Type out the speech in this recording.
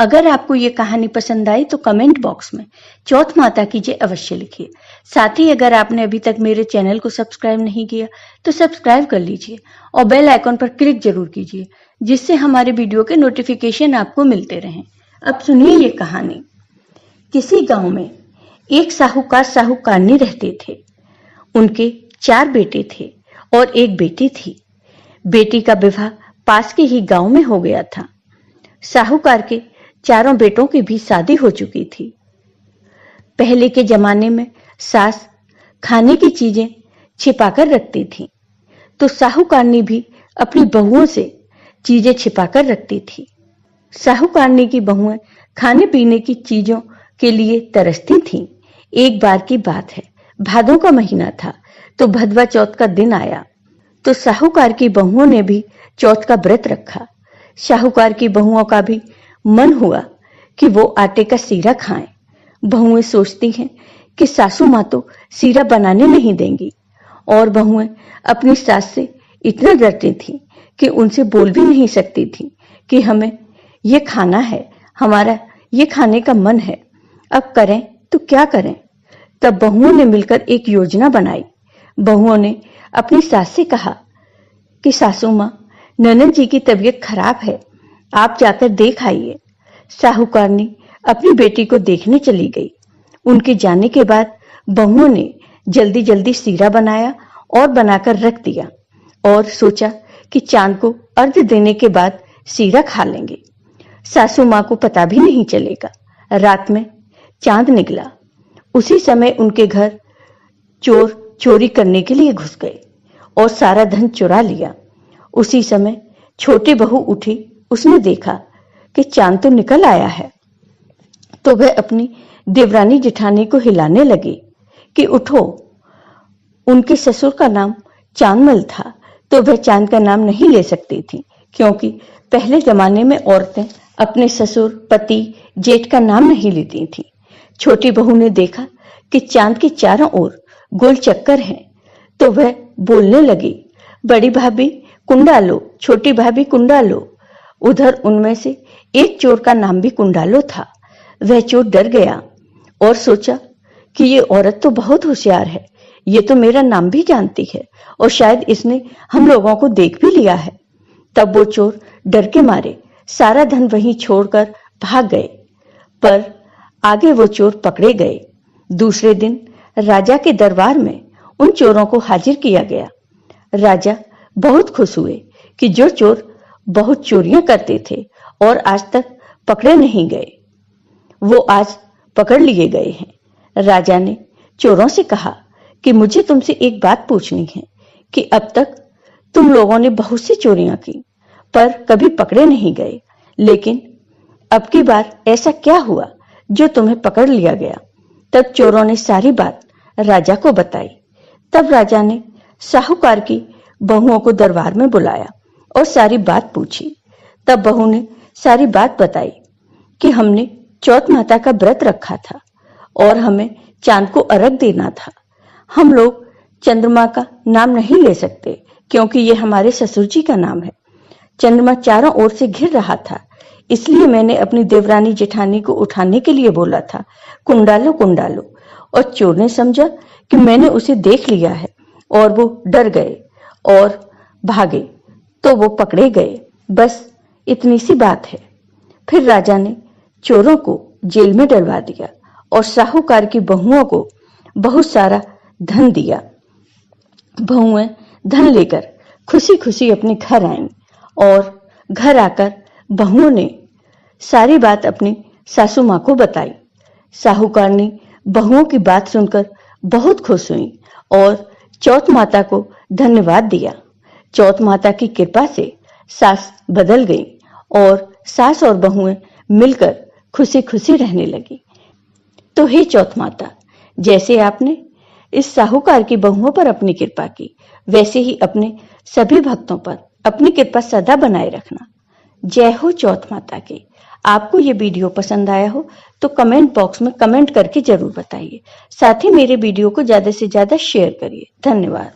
अगर आपको ये कहानी पसंद आई तो कमेंट बॉक्स में चौथ माता की जय अवश्य लिखिए। साथ ही अगर आपने अभी तक मेरे चैनल को सब्सक्राइब नहीं किया तो सब्सक्राइब कर लीजिए और बेल आइकॉन पर क्लिक जरूर कीजिए, जिससे हमारे वीडियो के नोटिफिकेशन आपको मिलते रहें। अब सुनिए ये कहानी। किसी गांव में एक साहूकार साहूकारनी रहते थे। उनके 4 बेटे थे और एक बेटी थी। बेटी का विवाह पास के ही गांव में हो गया था। साहूकार के चारों बेटों की भी शादी हो चुकी थी। पहले के जमाने में सास खाने की चीजें छिपाकर रखती थी, तो साहूकारनी भी अपनी बहुओं से चीजें छिपाकर रखती थी। साहूकारनी की बहुएं खाने पीने की चीजों के लिए तरसती थीं। एक बार की बात है, भादों का महीना था, तो भदवा चौथ का दिन आया, तो साहूकार की बहुओं ने भी चौथ का व्रत रखा। साहूकार की बहुओं का भी मन हुआ कि वो आटे का सीरा खाएं। बहुएं सोचती हैं कि सासू माँ तो सीरा बनाने नहीं देंगी, और बहुएं अपनी सास से इतना डरती थीं कि उनसे बोल भी नहीं सकती थीं कि हमें ये खाना है, हमारा ये खाने का मन है, अब करें तो क्या करें। तब बहुओं ने मिलकर एक योजना बनाई। बहुओं ने अपनी सास से कहा कि सासू माँ, ननद जी की तबीयत खराब है, आप जाकर देख आइए। साहूकारनी अपनी बेटी को देखने चली गई। उनके जाने के बाद बहुओं ने जल्दी जल्दी सीरा बनाया और बनाकर रख दिया और सोचा कि चांद को अर्घ्य देने के बाद सीरा खा लेंगे। सासू माँ को पता भी नहीं चलेगा। रात में चांद निकला। उसी समय उनके घर चोर चोरी करने के लिए घुस गए और सारा धन चुरा लिया। उसी समय छोटी बहू उठी। उसने देखा कि चांद तो निकल आया है, तो वह अपनी देवरानी जेठानी को हिलाने लगी कि उठो। उनके ससुर का नाम चांदमल था, तो वह चांद का नाम नहीं ले सकती थी, क्योंकि पहले जमाने में औरतें अपने ससुर, पति, जेठ का नाम नहीं लेती थी। छोटी बहू ने देखा कि चांद के चारों ओर गोल चक्कर हैं, तो वह बोलने लगी, बड़ी भाभी कुंडा लो, छोटी भाभी कुंडा लो। उधर उनमें से एक चोर का नाम भी कुंडालो था। वह चोर डर गया और सोचा कि ये औरत तो बहुत होशियार है, ये तो मेरा नाम भी जानती है और शायद इसने हम लोगों को देख भी लिया है। तब वो चोर डर के मारे सारा धन वहीं छोड़कर भाग गए, पर आगे वो चोर पकड़े गए। दूसरे दिन राजा के दरबार में उन चोरों को हाजिर किया गया। राजा बहुत खुश हुए कि जो चोर बहुत चोरियां करते थे और आज तक पकड़े नहीं गए, वो आज पकड़ लिए गए हैं। राजा ने चोरों से कहा कि मुझे तुमसे एक बात पूछनी है कि अब तक तुम लोगों ने बहुत सी चोरियां की, पर कभी पकड़े नहीं गए, लेकिन अब की बार ऐसा क्या हुआ जो तुम्हें पकड़ लिया गया। तब चोरों ने सारी बात राजा को बताई। तब राजा ने साहूकार की बहुओं को दरबार में बुलाया और सारी बात पूछी। तब बहू ने सारी बात बताई कि हमने चौथ माता का व्रत रखा था और हमें चांद को अर्घ देना था। हम लोग चंद्रमा का नाम नहीं ले सकते, क्योंकि ये हमारे ससुर जी का नाम है। चंद्रमा चारों ओर से घिर रहा था, इसलिए मैंने अपनी देवरानी जेठानी को उठाने के लिए बोला था, कुंडालो कुंडालो, और चोर ने समझा कि मैंने उसे देख लिया है और वो डर गए और भागे, तो वो पकड़े गए। बस इतनी सी बात है। फिर राजा ने चोरों को जेल में डलवा दिया और साहूकार की बहुओं को बहुत सारा धन दिया। बहुएं धन लेकर खुशी खुशी अपने घर आईं और घर आकर बहुओं ने सारी बात अपनी सासू माँ को बताई। साहूकार ने बहुओं की बात सुनकर बहुत खुश हुई और चौथ माता को धन्यवाद दिया। चौथ माता की कृपा से सास बदल गई और सास और बहुएं मिलकर खुशी खुशी रहने लगी। तो हे चौथ माता, जैसे आपने इस साहूकार की बहुओं पर अपनी कृपा की, वैसे ही अपने सभी भक्तों पर अपनी कृपा सदा बनाए रखना। जय हो चौथ माता की। आपको ये वीडियो पसंद आया हो तो कमेंट बॉक्स में कमेंट करके जरूर बताइए। साथ ही मेरे वीडियो को ज्यादा से ज्यादा शेयर करिए। धन्यवाद।